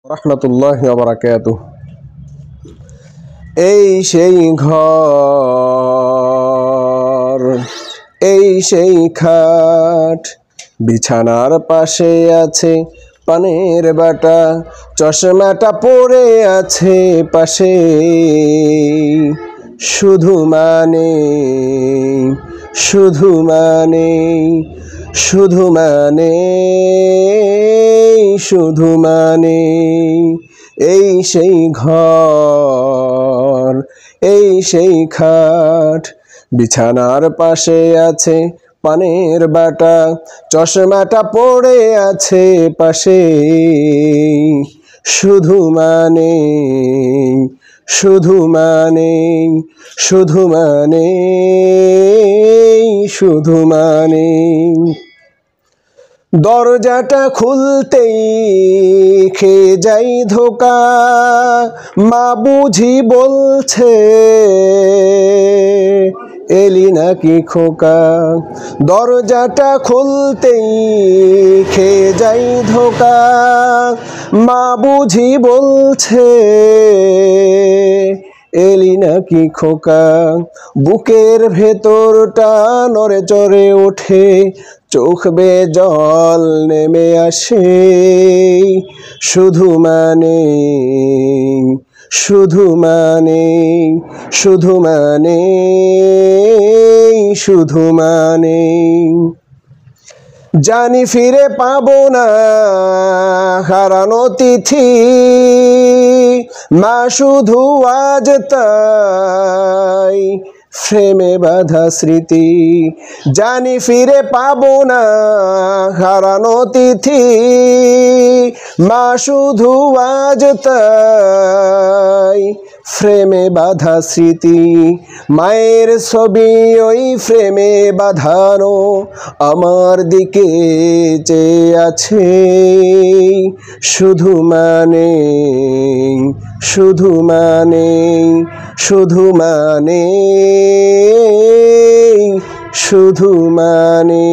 রাহমাতুল্লাহি ওয়া বারাকাতুহু। এই সেই ঘর, এই সেই খাট, বিছানার পাশে আছে পানের বাটা, চশমাটা পড়ে আছে পাশে। শুধু মানে, শুধু মানে, শুধু মানে, শুধু মানে, এই সেই ঘর, এই সেই খাট, বিছানার পাশে আছে পানের বাটা, চশমাটা পড়ে আছে পাশে। শুধু মানে, শুধু মানে, শুধু মানে, শুধু মানে, দরজাটা খুলতেই খেয়ে যাই ধোকা, মা বুঝি বলছে এলি নাকি খোকা। দরজাটা খুলতেই খেয়ে যাই ধোকা, মা বুঝি বলছে এলি নাকি খোকা। বুকের ভেতরটা নড়ে চড়ে ওঠে, চোখ বেয়ে জল নেমে আসে। শুধু মানে, শুধু মানে, শুধু মানে, শুধু মানে, জানি ফিরে পাবো না হারানো তিথি, মা শুধু আজ তাই ফ্রেমে বাঁধা স্মৃতি। জানি ফিরে পাবো না হারানো তিথি, মা শুধু আজ তাই ফ্রেমে বাঁধা স্মৃতি। মায়ের ছবি ওই ফ্রেমে বাঁধানো, আমার দিকে চেয়ে আছে। শুধু মানে, শুধু মানে, শুধু মানে, শুধু মানে।